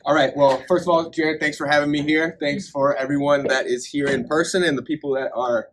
All right. Well, first of all, Jared, thanks for having me here. Thanks for everyone that is here in person and the people that are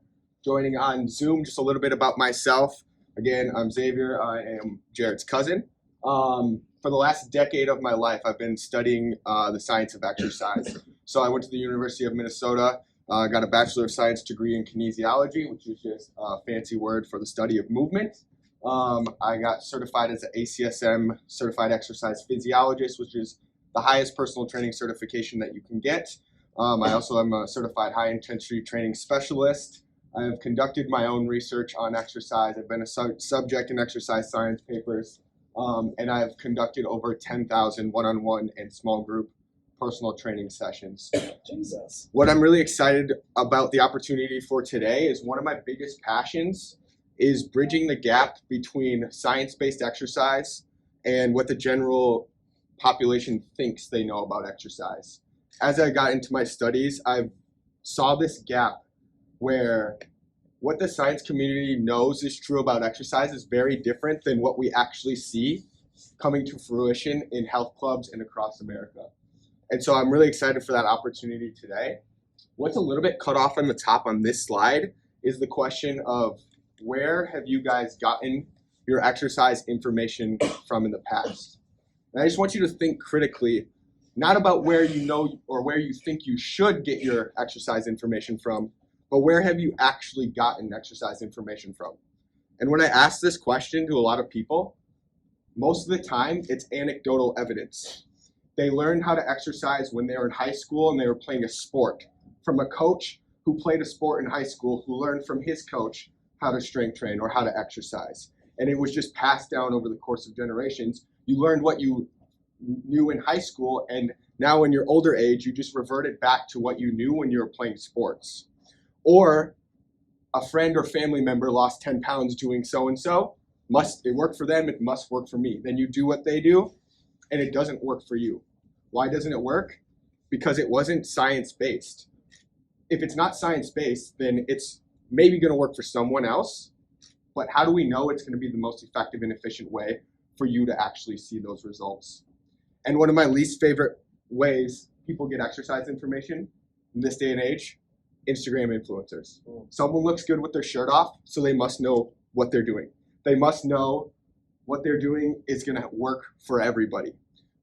joining on Zoom. Just a little bit about myself. Again, I'm Xavier. I am Jared's cousin. For the last decade of my life, I've been studying the science of exercise. So I went to the University of Minnesota, got a Bachelor of Science degree in kinesiology, which is just a fancy word for the study of movement. I got certified as an ACSM, Certified Exercise Physiologist, which is the highest personal training certification that you can get. I also am a certified high intensity training specialist. I have conducted my own research on exercise. I've been a subject in exercise science papers, and I've conducted over 10,000 one-on-one and small group personal training sessions. Jesus. What I'm really excited about the opportunity for today is one of my biggest passions is bridging the gap between science-based exercise and what the general population thinks they know about exercise. As I got into my studies, I saw this gap where what the science community knows is true about exercise is very different than what we actually see coming to fruition in health clubs and across America. And so I'm really excited for that opportunity today. What's a little bit cut off on the top on this slide is the question of where have you guys gotten your exercise information from in the past? And I just want you to think critically, not about where you know or where you think you should get your exercise information from, but where have you actually gotten exercise information from? And when I ask this question to a lot of people, most of the time it's anecdotal evidence. They learned how to exercise when they were in high school and they were playing a sport from a coach who played a sport in high school who learned from his coach how to strength train or how to exercise. And it was just passed down over the course of generations. You learned what you knew in high school, and now in your older age, you just reverted back to what you knew when you were playing sports. Or a friend or family member lost 10 pounds doing so-and-so. It worked for them, it must work for me. Then you do what they do, and it doesn't work for you. Why doesn't it work? Because it wasn't science-based. If it's not science-based, then it's maybe going to work for someone else, but how do we know it's going to be the most effective and efficient way for you to actually see those results? And one of my least favorite ways people get exercise information in this day and age, Instagram influencers. Someone looks good with their shirt off, so they must know what they're doing. They must know what they're doing is going to work for everybody.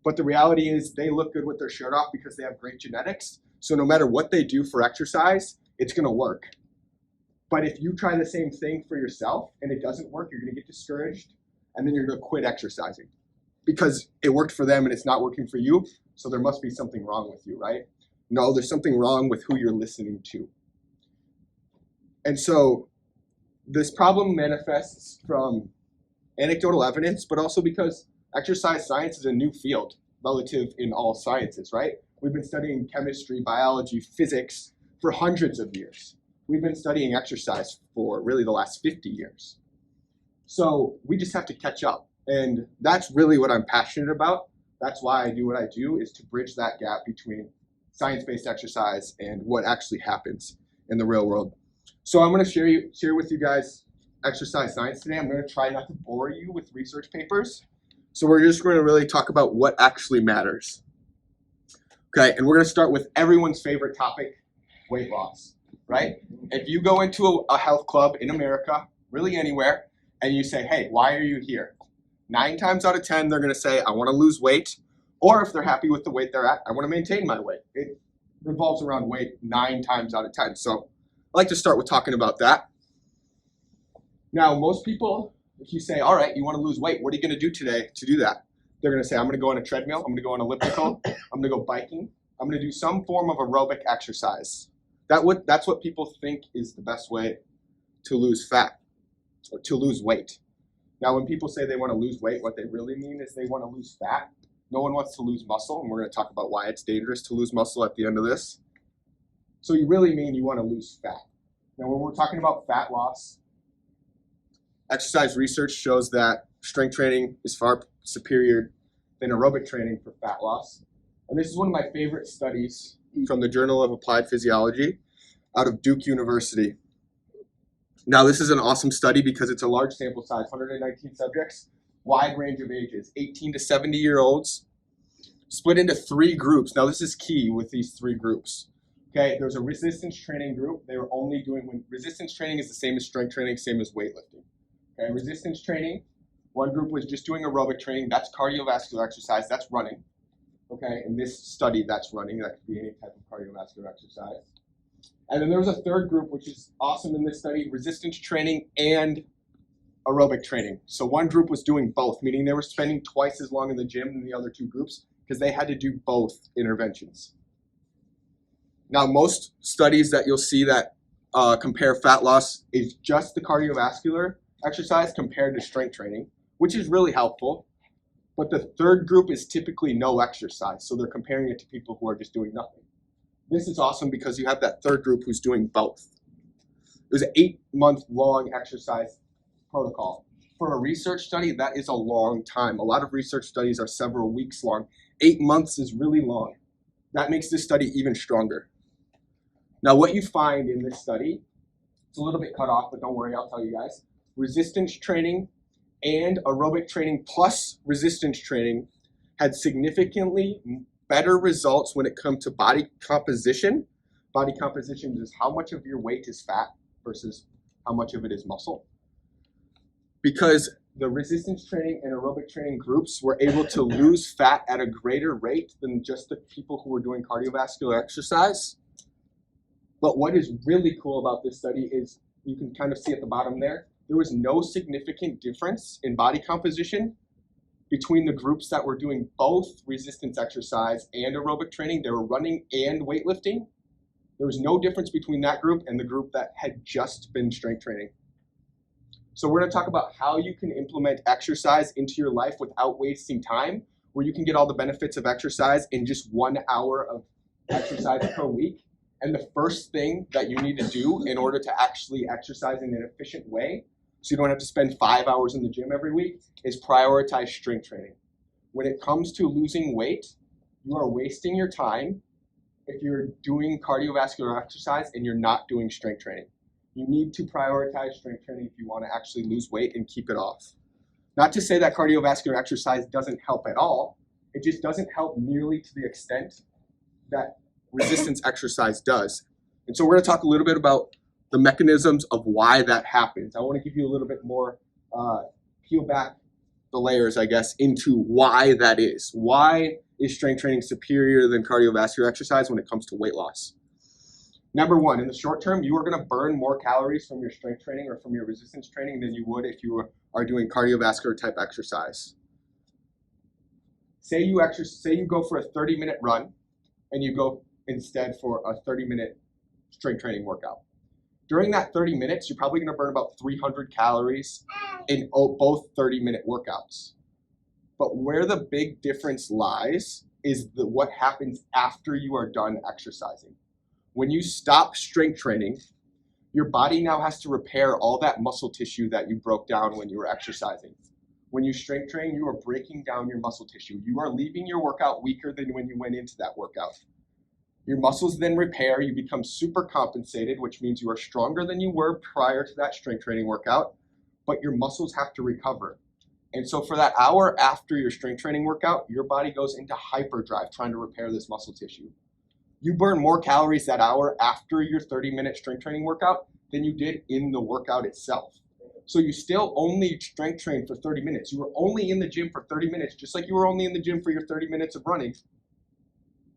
But the reality is they look good with their shirt off because they have great genetics. So no matter what they do for exercise, it's going to work. But if you try the same thing for yourself and it doesn't work, you're going to get discouraged and then you're going to quit exercising because it worked for them and it's not working for you. So there must be something wrong with you, right? No, there's something wrong with who you're listening to. And so this problem manifests from anecdotal evidence, but also because exercise science is a new field relative in all sciences, right? We've been studying chemistry, biology, physics for hundreds of years. We've been studying exercise for really the last 50 years. So we just have to catch up. And that's really what I'm passionate about. That's why I do what I do, is to bridge that gap between science-based exercise and what actually happens in the real world. So I'm going to share with you guys exercise science today. I'm going to try not to bore you with research papers. So we're just going to really talk about what actually matters. Okay, and we're going to start with everyone's favorite topic, weight loss, right? If you go into a health club in America, really anywhere, and you say, hey, why are you here? 9 times out of 10, they're going to say, I want to lose weight. Or if they're happy with the weight they're at, I want to maintain my weight. It revolves around weight 9 times out of 10. So I like to start with talking about that. Now, most people, if you say, all right, you want to lose weight, what are you going to do today to do that? They're going to say, I'm going to go on a treadmill, I'm going to go on elliptical, I'm going to go biking, I'm going to do some form of aerobic exercise. That's what people think is the best way to lose fat or to lose weight. Now, when people say they want to lose weight, what they really mean is they want to lose fat. No one wants to lose muscle, and we're going to talk about why it's dangerous to lose muscle at the end of this. So you really mean you want to lose fat. Now, when we're talking about fat loss, exercise research shows that strength training is far superior than aerobic training for fat loss. And this is one of my favorite studies from the Journal of Applied Physiology out of Duke University. Now, this is an awesome study because it's a large sample size, 119 subjects, wide range of ages, 18 to 70-year-olds. split into 3 groups. Now this is key with these 3 groups. Okay, there's a resistance training group. They were only doing, when resistance training is the same as strength training, same as weightlifting. Okay, resistance training, one group was just doing aerobic training. That's cardiovascular exercise. That's running. Okay, in this study, that's running. That could be any type of cardiovascular exercise. And then there was a third group, which is awesome in this study, resistance training and aerobic training. So one group was doing both, meaning they were spending twice as long in the gym than the other 2 groups because they had to do both interventions. Now, most studies that you'll see that compare fat loss is just the cardiovascular exercise compared to strength training, which is really helpful. But the third group is typically no exercise, so they're comparing it to people who are just doing nothing. This is awesome because you have that third group who's doing both. It was an 8-month-long exercise protocol. For a research study, that is a long time. A lot of research studies are several weeks long. 8 months is really long. That makes this study even stronger. Now, what you find in this study, it's a little bit cut off, but don't worry, I'll tell you guys. Resistance training and aerobic training plus resistance training had significantly better results when it comes to body composition. Body composition is how much of your weight is fat versus how much of it is muscle. Because the resistance training and aerobic training groups were able to lose fat at a greater rate than just the people who were doing cardiovascular exercise. But what is really cool about this study is you can kind of see at the bottom there, there was no significant difference in body composition between the groups that were doing both resistance exercise and aerobic training. They were running and weightlifting. There was no difference between that group and the group that had just been strength training. So we're going to talk about how you can implement exercise into your life without wasting time, where you can get all the benefits of exercise in just 1 hour of exercise per week. And the first thing that you need to do in order to actually exercise in an efficient way, so you don't have to spend 5 hours in the gym every week, is prioritize strength training. When it comes to losing weight, you are wasting your time if you're doing cardiovascular exercise and you're not doing strength training. You need to prioritize strength training if you want to actually lose weight and keep it off. Not to say that cardiovascular exercise doesn't help at all. It just doesn't help nearly to the extent that resistance exercise does. And so we're going to talk a little bit about the mechanisms of why that happens. I want to give you a little bit more, peel back the layers, I guess, into why that is. Why is strength training superior than cardiovascular exercise when it comes to weight loss? Number one, in the short term, you are going to burn more calories from your strength training or from your resistance training than you would if you are doing cardiovascular type exercise. Say you go for a 30-minute run and you go instead for a 30-minute strength training workout. During that 30 minutes, you're probably going to burn about 300 calories in both 30-minute workouts. But where the big difference lies is what happens after you are done exercising. When you stop strength training, your body now has to repair all that muscle tissue that you broke down when you were exercising. When you strength train, you are breaking down your muscle tissue. You are leaving your workout weaker than when you went into that workout. Your muscles then repair, you become super compensated, which means you are stronger than you were prior to that strength training workout, but your muscles have to recover. And so for that hour after your strength training workout, your body goes into hyperdrive trying to repair this muscle tissue. You burn more calories that hour after your 30-minute strength training workout than you did in the workout itself. So you still only strength train for 30 minutes. You were only in the gym for 30 minutes, just like you were only in the gym for your 30 minutes of running.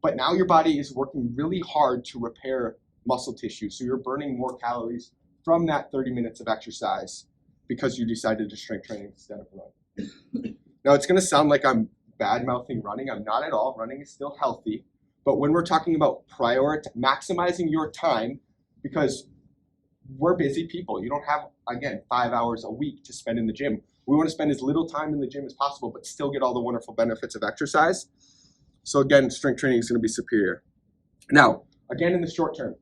But now your body is working really hard to repair muscle tissue. So you're burning more calories from that 30 minutes of exercise because you decided to strength train instead of running. Now it's going to sound like I'm bad-mouthing running. I'm not at all. Running is still healthy. But when we're talking about maximizing your time, because we're busy people. You don't have, again, 5 hours a week to spend in the gym. We want to spend as little time in the gym as possible, but still get all the wonderful benefits of exercise. So again, strength training is going to be superior. Now, again, in the short term,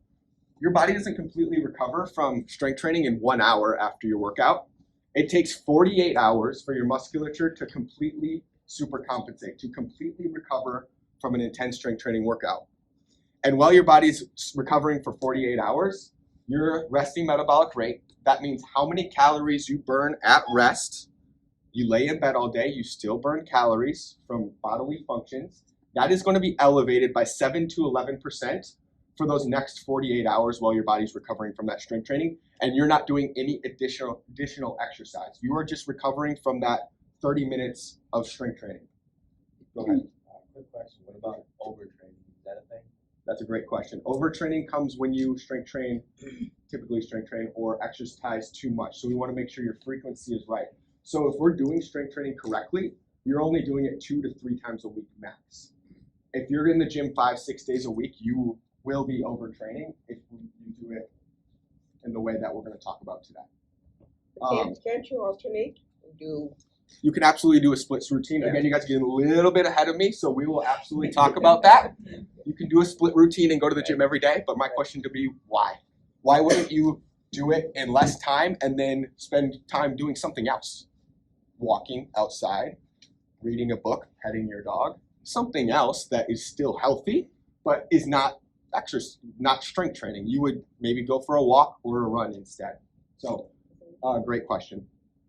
your body doesn't completely recover from strength training in 1 hour after your workout. It takes 48 hours for your musculature to completely supercompensate, to completely recover from an intense strength training workout. And while your body's recovering for 48 hours, your resting metabolic rate, that means how many calories you burn at rest. You lay in bed all day, you still burn calories from bodily functions. that is going to be elevated by 7 to 11% for those next 48 hours while your body's recovering from that strength training, and you're not doing any additional exercise. You are just recovering from that 30 minutes of strength training. Go ahead. Quick question. What about overtraining? Is that a thing? That's a great question. Overtraining comes when you strength train, typically strength train, or exercise too much. So we want to make sure your frequency is right. So if we're doing strength training correctly, you're only doing it 2 to 3 times a week max. If you're in the gym 5-6 days a week, you will be overtraining if you do it in the way that we're going to talk about today. Can't you alternate? You can absolutely do a splits routine. Again, you guys are getting a little bit ahead of me, so we will absolutely talk about that. You can do a split routine and go to the gym every day, but my question to be, why? Why wouldn't you do it in less time and then spend time doing something else? Walking outside, reading a book, petting your dog, something else that is still healthy, but is not strength training. You would maybe go for a walk or a run instead. So, great question.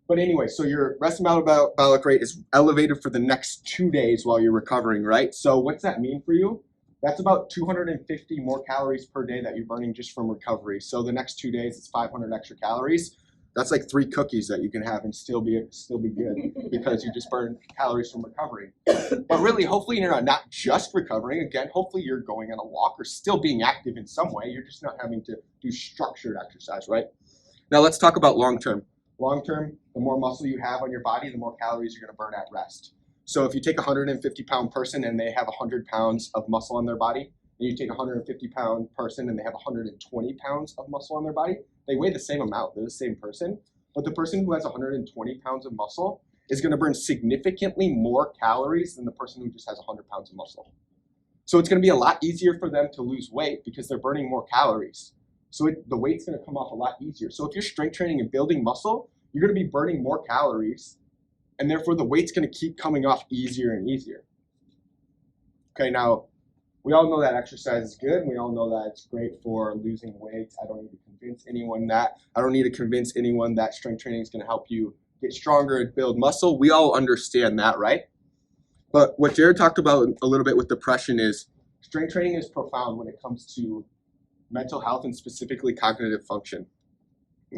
But anyway, so your resting metabolic rate is elevated for the next 2 days while you're recovering, right? So what's that mean for you? That's about 250 more calories per day that you're burning just from recovery. So the next 2 days, it's 500 extra calories. That's like 3 cookies that you can have and still be good because you just burned calories from recovery. But really, hopefully you're not just recovering. Again, hopefully you're going on a walk or still being active in some way. You're just not having to do structured exercise, right? Now let's talk about long-term. Long-term, the more muscle you have on your body, the more calories you're going to burn at rest. So if you take a 150-pound person and they have 100 pounds of muscle on their body, and you take a 150-pound person and they have 120 pounds of muscle on their body, they weigh the same amount. They're the same person. But the person who has 120 pounds of muscle is going to burn significantly more calories than the person who just has 100 pounds of muscle. So it's going to be a lot easier for them to lose weight because they're burning more calories. So the weight's going to come off a lot easier. So if you're strength training and building muscle, you're going to be burning more calories, and therefore the weight's going to keep coming off easier and easier. Okay, now we all know that exercise is good, and we all know that it's great for losing weight. I don't need to convince anyone that. I don't need to convince anyone that strength training is going to help you get stronger and build muscle. We all understand that, right? But what Jared talked about a little bit with depression is strength training is profound when it comes to mental health and specifically cognitive function.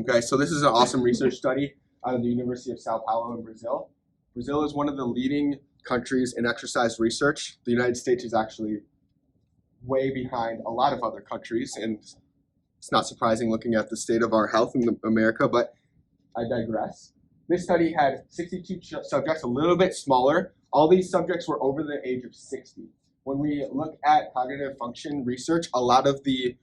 Okay, so this is an awesome research study out of the University of Sao Paulo in Brazil. Brazil is one of the leading countries in exercise research. The United States is actually way behind a lot of other countries, and it's not surprising looking at the state of our health in America, but I digress. This study had 62 subjects, a little bit smaller. All these subjects were over the age of 60. When we look at cognitive function research, a lot of the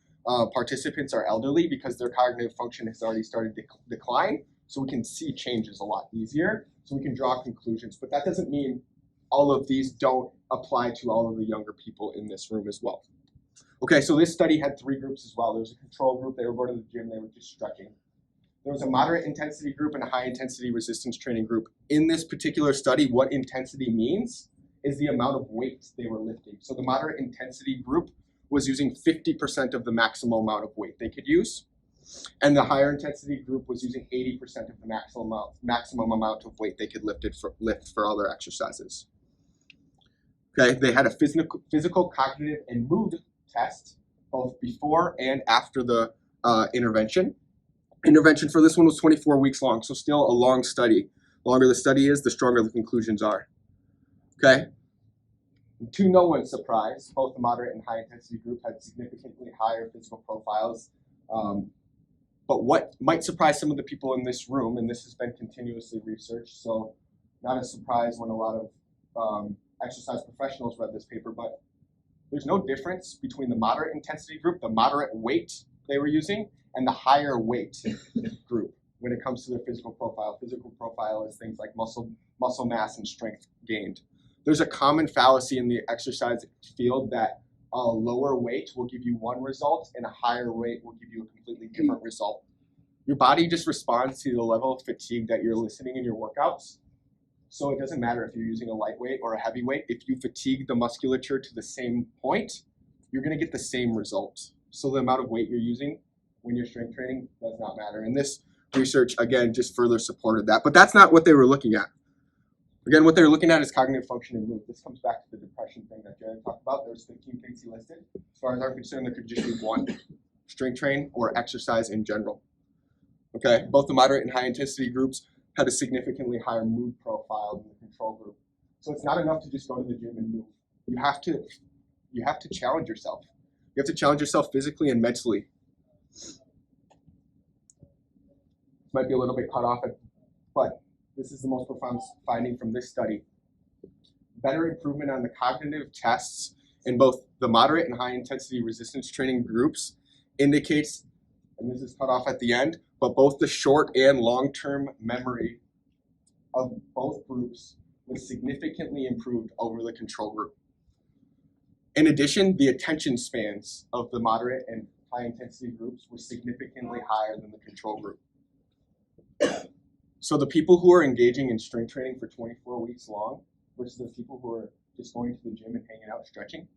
participants are elderly because their cognitive function has already started to decline, so we can see changes a lot easier, so we can draw conclusions. But that doesn't mean all of these don't apply to all of the younger people in this room as well. Okay, so this study had 3 groups as well. There was a control group, they were going to the gym, they were just stretching. There was a moderate intensity group and a high intensity resistance training group. In this particular study, what intensity means is the amount of weight they were lifting. So the moderate intensity group was using 50% of the maximum amount of weight they could use. And the higher intensity group was using 80% of the maximum amount of weight they could lift for all their exercises. Okay, they had a physical, cognitive, and mood test both before and after the intervention. Intervention for this one was 24 weeks long, so still a long study. The longer the study is, the stronger the conclusions are. Okay? To no one's surprise, both the moderate and high intensity group had significantly higher physical profiles. But what might surprise some of the people in this room, and this has been continuously researched, so not a surprise when a lot of exercise professionals read this paper, but there's no difference between the moderate intensity group, the moderate weight they were using, and the higher weight group when it comes to their physical profile. Physical profile is things like muscle mass and strength gained. There's a common fallacy in the exercise field that a lower weight will give you one result and a higher weight will give you a completely different result. Your body just responds to the level of fatigue that you're eliciting in your workouts. So it doesn't matter if you're using a lightweight or a heavyweight. If you fatigue the musculature to the same point, you're going to get the same result. So the amount of weight you're using when you're strength training does not matter. And this research, again, just further supported that. But that's not what they were looking at. Again, what they're looking at is cognitive function and mood. This comes back to the depression thing that Jared talked about. There's 15 things he listed. As far as I'm concerned, there could just be one: strength train or exercise in general. Okay, both the moderate and high intensity groups had a significantly higher mood profile than the control group. So it's not enough to just go to the gym and move. You have to challenge yourself. You have to challenge yourself physically and mentally. Might be a little bit cut off, but this is the most profound finding from this study. Better improvement on the cognitive tests in both the moderate and high intensity resistance training groups indicates, and this is cut off at the end, but both the short and long-term memory of both groups was significantly improved over the control group. In addition, the attention spans of the moderate and high intensity groups were significantly higher than the control group. So the people who are engaging in strength training for 24 weeks long versus the people who are just going to the gym and hanging out stretching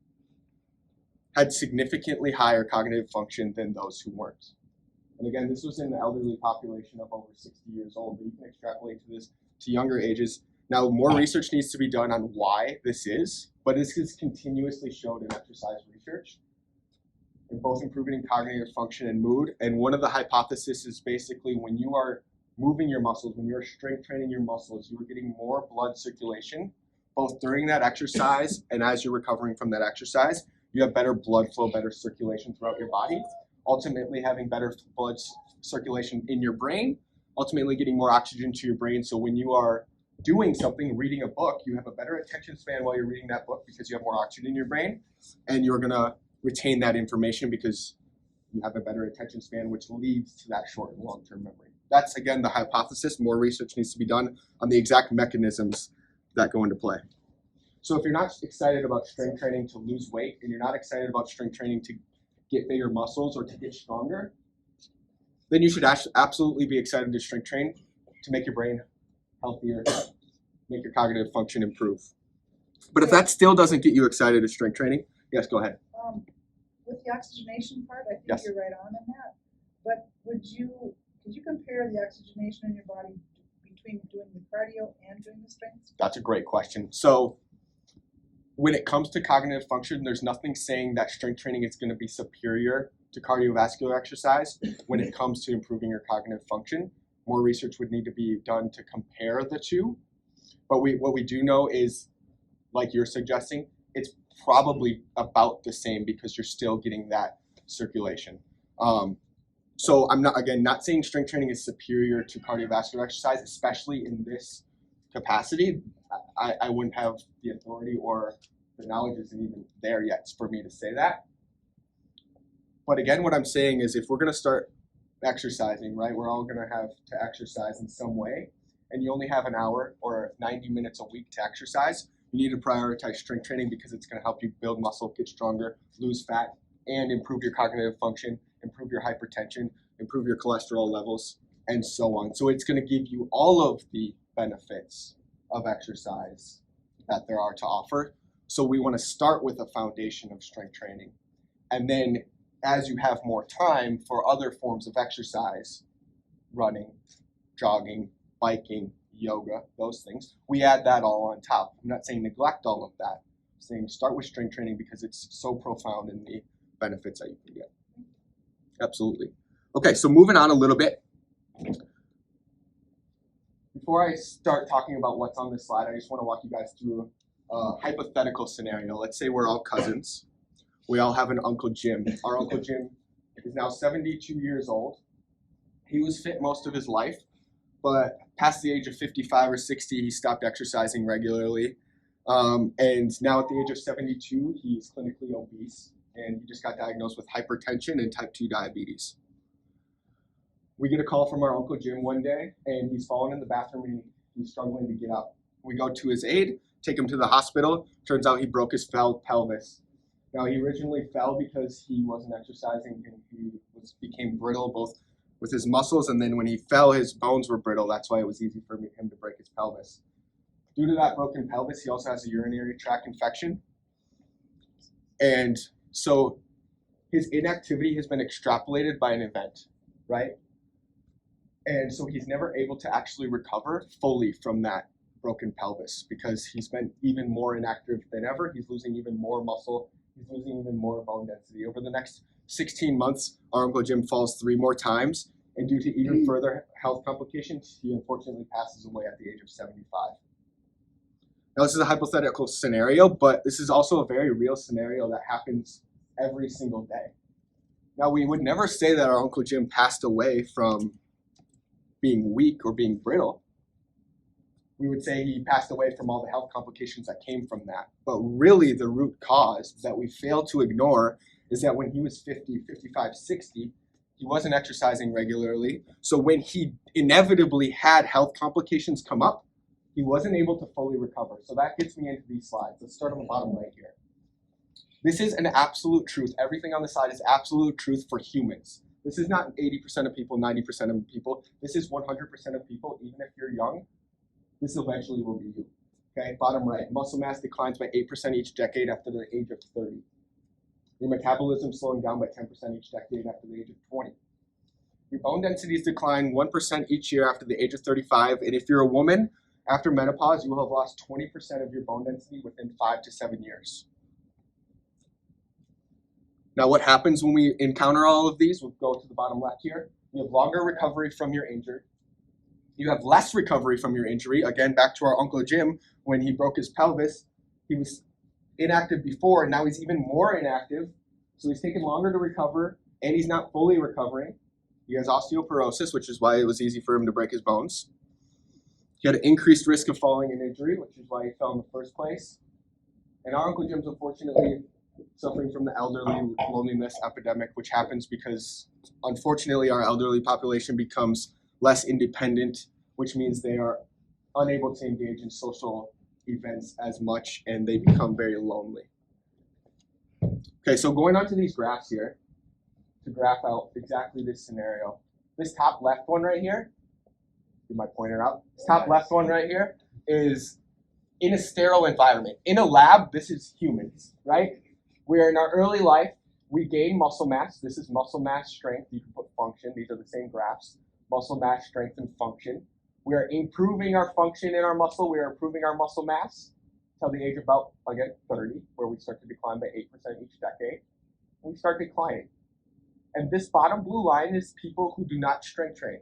had significantly higher cognitive function than those who weren't. And again, this was in the elderly population of over 60 years old, but you can extrapolate to this to younger ages. Now, more research needs to be done on why this is, but this is continuously shown in exercise research, in both improving cognitive function and mood. And one of the hypotheses is basically when you are moving your muscles, when you're strength training your muscles, you are getting more blood circulation, both during that exercise and as you're recovering from that exercise. You have better blood flow, better circulation throughout your body, ultimately having better blood circulation in your brain, ultimately getting more oxygen to your brain. So when you are doing something, reading a book, you have a better attention span while you're reading that book because you have more oxygen in your brain, and you're going to retain that information because you have a better attention span, which leads to that short and long-term memory. That's, again, the hypothesis. More research needs to be done on the exact mechanisms that go into play. So if you're not excited about strength training to lose weight, and you're not excited about strength training to get bigger muscles or to get stronger, then you should absolutely be excited to strength train to make your brain healthier, make your cognitive function improve. But if that still doesn't get you excited to strength training, yes, go ahead. With the oxygenation part, I think Yes. you're right on in that. But could you compare the oxygenation in your body between doing the cardio and doing the strength? That's a great question. So when it comes to cognitive function, there's nothing saying that strength training is going to be superior to cardiovascular exercise when it comes to improving your cognitive function. More research would need to be done to compare the two. But what we do know is, like you're suggesting, it's probably about the same because you're still getting that circulation. So I'm not saying strength training is superior to cardiovascular exercise, especially in this capacity. I wouldn't have the authority or the knowledge isn't even there yet for me to say that. But again, what I'm saying is if we're going to start exercising, right, we're all going to have to exercise in some way, and you only have an hour or 90 minutes a week to exercise, you need to prioritize strength training because it's going to help you build muscle, get stronger, lose fat, and improve your cognitive function, improve your hypertension, improve your cholesterol levels, and so on. So it's going to give you all of the benefits of exercise that there are to offer. So we want to start with a foundation of strength training. And then as you have more time for other forms of exercise, running, jogging, biking, yoga, those things, we add that all on top. I'm not saying neglect all of that. I'm saying start with strength training because it's so profound in the benefits that you can get. Absolutely. Okay, so moving on a little bit. Before I start talking about what's on this slide, I just want to walk you guys through a hypothetical scenario. Let's say we're all cousins. We all have an Uncle Jim. Our Uncle Jim is now 72 years old. He was fit most of his life, but past the age of 55 or 60, he stopped exercising regularly. And now at the age of 72, he's clinically obese, and he just got diagnosed with hypertension and type 2 diabetes. We get a call from our Uncle Jim one day, and he's fallen in the bathroom and he's struggling to get up. We go to his aid, take him to the hospital. Turns out he broke his pelvis. Now, he originally fell because he wasn't exercising and he became brittle both with his muscles, and then when he fell, his bones were brittle. That's why it was easy for him to break his pelvis. Due to that broken pelvis, he also has a urinary tract infection. And so his inactivity has been extrapolated by an event, right? And so he's never able to actually recover fully from that broken pelvis because he's been even more inactive than ever. He's losing even more muscle. He's losing even more bone density. Over the next 16 months, our Uncle Jim falls 3 more times, and due to even further health complications, he unfortunately passes away at the age of 75. Now, this is a hypothetical scenario, but this is also a very real scenario that happens every single day. Now, we would never say that our Uncle Jim passed away from being weak or being brittle. We would say he passed away from all the health complications that came from that. But really, the root cause that we fail to ignore is that when he was 50, 55, 60, he wasn't exercising regularly. So when he inevitably had health complications come up, he wasn't able to fully recover. So that gets me into these slides. Let's start on the bottom right here. This is an absolute truth. Everything on the side is absolute truth for humans. This is not 80% of people, 90% of people. This is 100% of people, even if you're young. This eventually will be you. Okay, bottom right, muscle mass declines by 8% each decade after the age of 30. Your metabolism slowing down by 10% each decade after the age of 20. Your bone densities decline 1% each year after the age of 35. And if you're a woman, after menopause, you will have lost 20% of your bone density within 5 to 7 years. Now, what happens when we encounter all of these? We'll go to the bottom left here. You have longer recovery from your injury. You have less recovery from your injury. Again, back to our Uncle Jim, when he broke his pelvis, he was inactive before, and now he's even more inactive. So he's taking longer to recover, and he's not fully recovering. He has osteoporosis, which is why it was easy for him to break his bones. He had an increased risk of falling in injury, which is why he fell in the first place. And our Uncle Jim's unfortunately suffering from the elderly loneliness epidemic, which happens because, unfortunately, our elderly population becomes less independent, which means they are unable to engage in social events as much, and they become very lonely. Okay, so going on to these graphs here, to graph out exactly this scenario. This top left one right here, get my pointer out. This top left one right here is in a sterile environment. In a lab, this is humans, right? Where in our early life, we gain muscle mass. This is muscle mass strength. You can put function. These are the same graphs. Muscle mass strength and function. We are improving our function in our muscle. We are improving our muscle mass until the age of about, again, 30, where we start to decline by 8% each decade. We start declining. And this bottom blue line is people who do not strength train.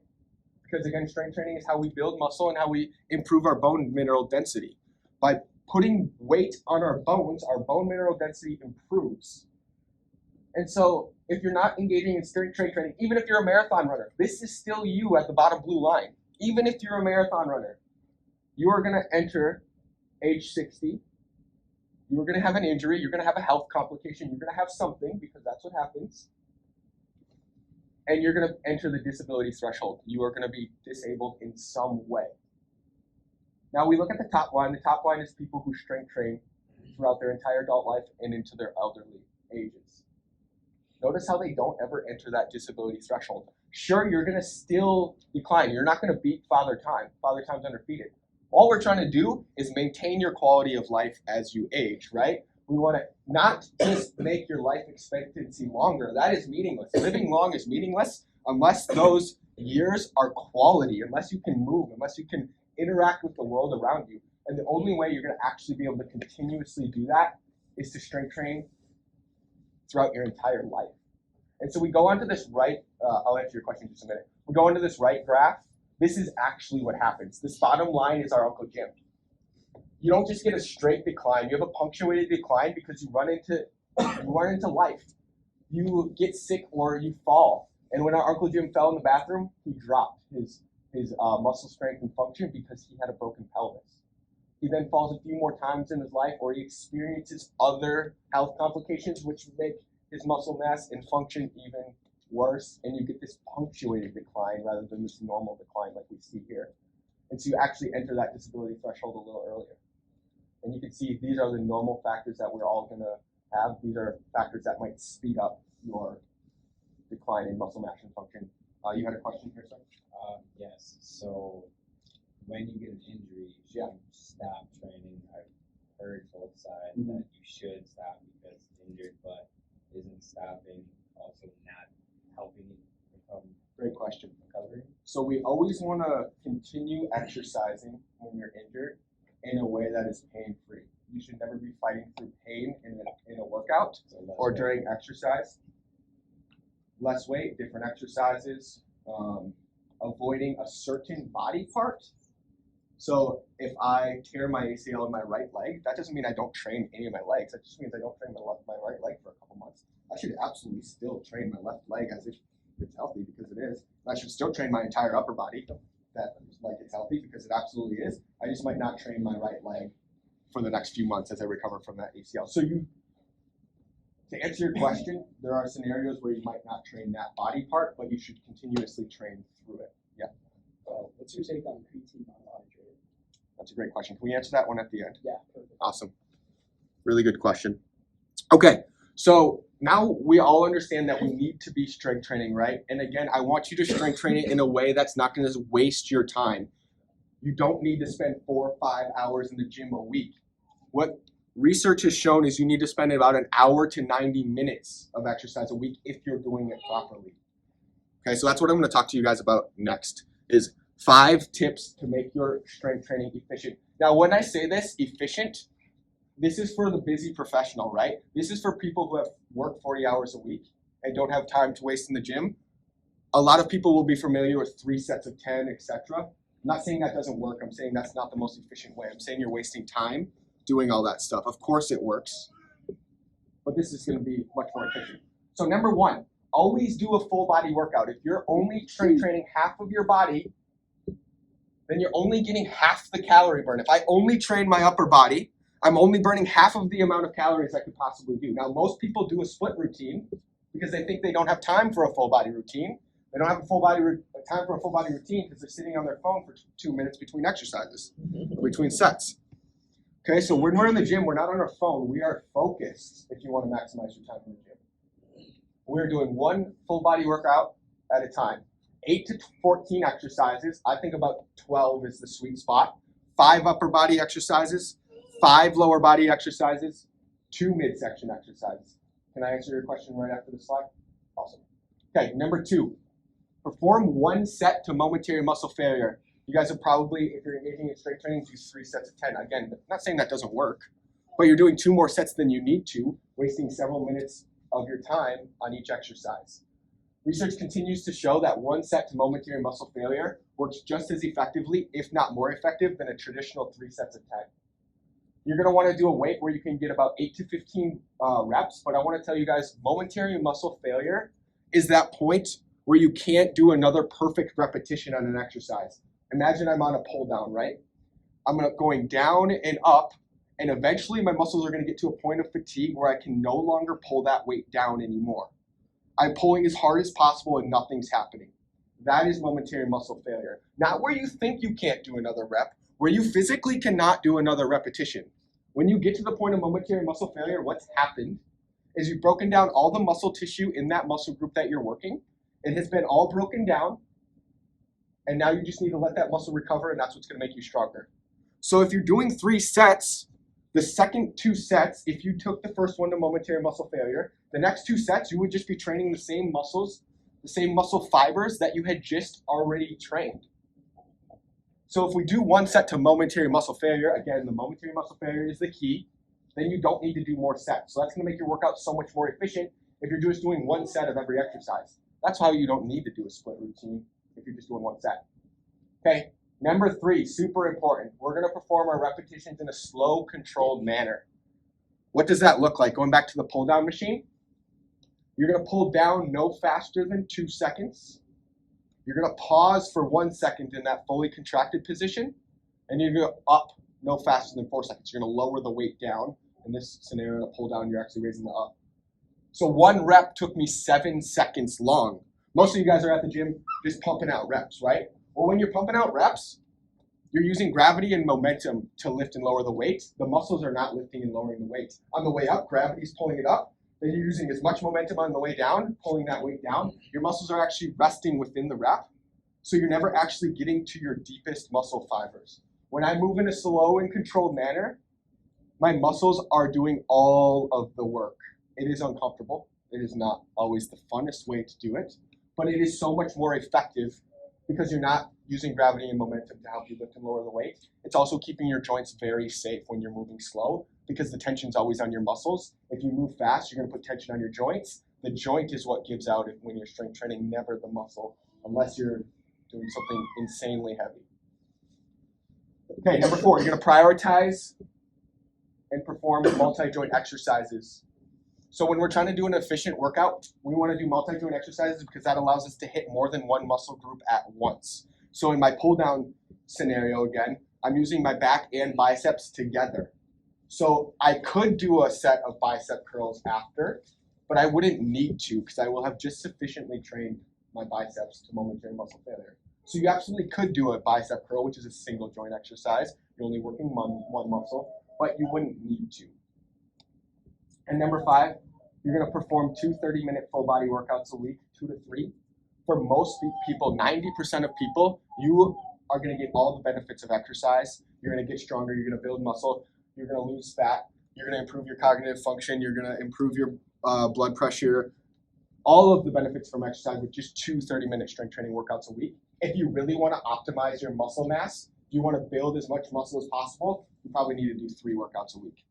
Because again, strength training is how we build muscle and how we improve our bone mineral density. By putting weight on our bones, our bone mineral density improves. And so if you're not engaging in strength training, even if you're a marathon runner, this is still you at the bottom blue line. Even if you're a marathon runner, you are going to enter age 60. You're going to have an injury. You're going to have a health complication. You're going to have something, because that's what happens. And you're going to enter the disability threshold. You are going to be disabled in some way. Now we look at the top line. The top line is people who strength train throughout their entire adult life and into their elderly ages. Notice how they don't ever enter that disability threshold. Sure, you're going to still decline. You're not going to beat Father Time. Father Time's undefeated. All we're trying to do is maintain your quality of life as you age, right? We want to not just make your life expectancy longer. That is meaningless. Living long is meaningless unless those years are quality, unless you can move, unless you can interact with the world around you. And the only way you're going to actually be able to continuously do that is to strength train throughout your entire life. And so we go onto this right, I'll answer your question in just a minute. We go into this right graph. This is actually what happens. This bottom line is our Uncle Jim. You don't just get a straight decline. You have a punctuated decline because you run into life. You get sick or you fall. And when our Uncle Jim fell in the bathroom, he dropped his muscle strength and function because he had a broken pelvis. He then falls a few more times in his life, or he experiences other health complications which make his muscle mass and function even worse, and you get this punctuated decline rather than this normal decline like we see here. And so you actually enter that disability threshold a little earlier. And you can see these are the normal factors that we're all going to have. These are factors that might speed up your decline in muscle mass and function. You had a question here, sir? Yes. So when you get an injury, you should stop training. I've heard both sides that you should stop because it's injured, but isn't stopping also not helping you become Great question. recovery? So we always want to continue exercising when you're injured, in a way that is pain-free. You should never be fighting through pain in a workout So less or weight. during exercise. Less weight, different exercises, avoiding a certain body part. So if I tear my ACL in my right leg, that doesn't mean I don't train any of my legs. That just means I don't train my right leg for a couple months. I should absolutely still train my left leg as if it's healthy, because it is. I should still train my entire upper body that like it's healthy, because it absolutely is. I just might not train my right leg for the next few months as I recover from that ACL. So to answer your question, there are scenarios where you might not train that body part, but you should continuously train through it. Yeah. What's your take on creatine monohydrate? That's a great question. Can we answer that one at the end? Yeah, perfect. Awesome. Really good question. Okay, so now we all understand that we need to be strength training, right? And again, I want you to strength train it in a way that's not going to waste your time. You don't need to spend 4 or 5 hours in the gym a week. What research has shown is you need to spend about an hour to 90 minutes of exercise a week if you're doing it properly. Okay, so that's what I'm going to talk to you guys about next, is 5 tips to make your strength training efficient. Now, when I say this, efficient, this is for the busy professional, right? This is for people who have worked 40 hours a week and don't have time to waste in the gym. A lot of people will be familiar with 3 sets of 10, etc. I'm not saying that doesn't work. I'm saying that's not the most efficient way. I'm saying you're wasting time doing all that stuff. Of course it works, but this is going to be much more efficient. So number 1, always do a full body workout. If you're only training half of your body, then you're only getting half the calorie burn. If I only train my upper body, I'm only burning half of the amount of calories I could possibly do. Now, most people do a split routine because they think they don't have time for a full body routine. They don't have time for a full body routine because they're sitting on their phone for 2 minutes between exercises, between sets. Okay, so when we're in the gym, we're not on our phone. We are focused if you want to maximize your time in the gym. We're doing 1 full body workout at a time. 8 to 14 exercises. I think about 12 is the sweet spot. 5 upper body exercises, 5 lower body exercises, 2 midsection exercises. Can I answer your question right after this slide? Awesome. Okay, number 2, perform 1 set to momentary muscle failure. You guys are probably, if you're engaging in strength training, do 3 sets of 10. Again, I'm not saying that doesn't work, but you're doing 2 more sets than you need to, wasting several minutes of your time on each exercise. Research continues to show that 1 set to momentary muscle failure works just as effectively, if not more effective, than a traditional 3 sets of 10. You're going to want to do a weight where you can get about 8 to 15 reps, but I want to tell you guys, momentary muscle failure is that point where you can't do another perfect repetition on an exercise. Imagine I'm on a pull down, right? I'm going down and up, and eventually my muscles are going to get to a point of fatigue where I can no longer pull that weight down anymore. I'm pulling as hard as possible and nothing's happening. That is momentary muscle failure. Not where you think you can't do another rep, where you physically cannot do another repetition. When you get to the point of momentary muscle failure, what's happened is you've broken down all the muscle tissue in that muscle group that you're working. It has been all broken down, and now you just need to let that muscle recover, and that's what's going to make you stronger. So if you're doing 3 sets, the second 2 sets, if you took the first one to momentary muscle failure, the next 2 sets, you would just be training the same muscles, the same muscle fibers that you had just already trained. So if we do 1 set to momentary muscle failure, again, the momentary muscle failure is the key, then you don't need to do more sets. So that's going to make your workout so much more efficient if you're just doing 1 set of every exercise. That's how you don't need to do a split routine if you're just doing 1 set. Okay, number 3, super important. We're going to perform our repetitions in a slow, controlled manner. What does that look like? Going back to the pull down machine, you're going to pull down no faster than 2 seconds. You're going to pause for 1 second in that fully contracted position, and you're going to go up no faster than 4 seconds. You're going to lower the weight down. In this scenario, in a pull down, you're actually raising the up. So 1 rep took me 7 seconds long. Most of you guys are at the gym just pumping out reps, right? Well, when you're pumping out reps, you're using gravity and momentum to lift and lower the weight. The muscles are not lifting and lowering the weight. On the way up, gravity's pulling it up. Then you're using as much momentum on the way down, pulling that weight down. Your muscles are actually resting within the rep, so you're never actually getting to your deepest muscle fibers. When I move in a slow and controlled manner, my muscles are doing all of the work. It is uncomfortable. It is not always the funnest way to do it, but it is so much more effective because you're not using gravity and momentum to help you lift and lower the weight. It's also keeping your joints very safe when you're moving slow because the tension's always on your muscles. If you move fast, you're going to put tension on your joints. The joint is what gives out when you're strength training, never the muscle, unless you're doing something insanely heavy. Okay, number 4, you're going to prioritize and perform multi-joint exercises. So when we're trying to do an efficient workout, we want to do multi-joint exercises because that allows us to hit more than one muscle group at once. So in my pull-down scenario again, I'm using my back and biceps together. So I could do a set of bicep curls after, but I wouldn't need to because I will have just sufficiently trained my biceps to momentary muscle failure. So you absolutely could do a bicep curl, which is a single joint exercise. You're only working one muscle, but you wouldn't need to. And number 5, you're going to perform 2 30-minute full body workouts a week, 2 to 3. For most people, 90% of people, you are going to get all the benefits of exercise. You're going to get stronger. You're going to build muscle. You're going to lose fat. You're going to improve your cognitive function. You're going to improve your blood pressure. All of the benefits from exercise with just 2 30-minute strength training workouts a week. If you really want to optimize your muscle mass, you want to build as much muscle as possible, you probably need to do 3 workouts a week.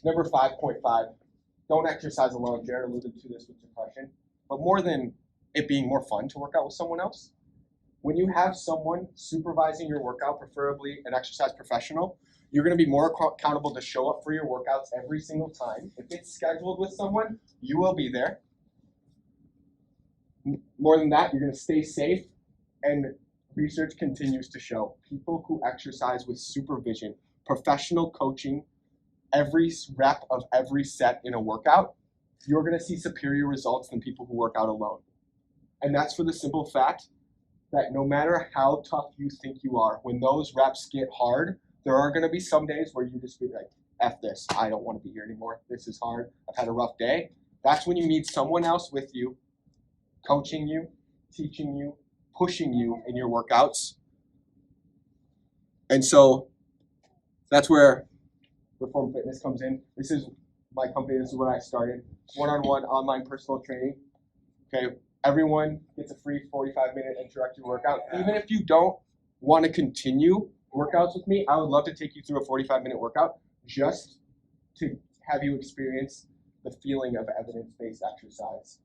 Number 5.5, don't exercise alone. Jared alluded to this with depression. But more than it being more fun to work out with someone else, when you have someone supervising your workout, preferably an exercise professional, you're going to be more accountable to show up for your workouts every single time. If it's scheduled with someone, you will be there. More than that, you're going to stay safe, and research continues to show people who exercise with supervision, professional coaching, every rep of every set in a workout, you're going to see superior results than people who work out alone. And that's for the simple fact that no matter how tough you think you are, when those reps get hard, there are going to be some days where you just be like, F this, I don't want to be here anymore. This is hard. I've had a rough day. That's when you need someone else with you, coaching you, teaching you, pushing you in your workouts. And so that's where Reform Fitness comes in. This is my company. This is what I started. One-on-one online personal training. Okay, everyone gets a free 45-minute introductory workout. Even if you don't want to continue workouts with me, I would love to take you through a 45-minute workout just to have you experience the feeling of evidence-based exercise.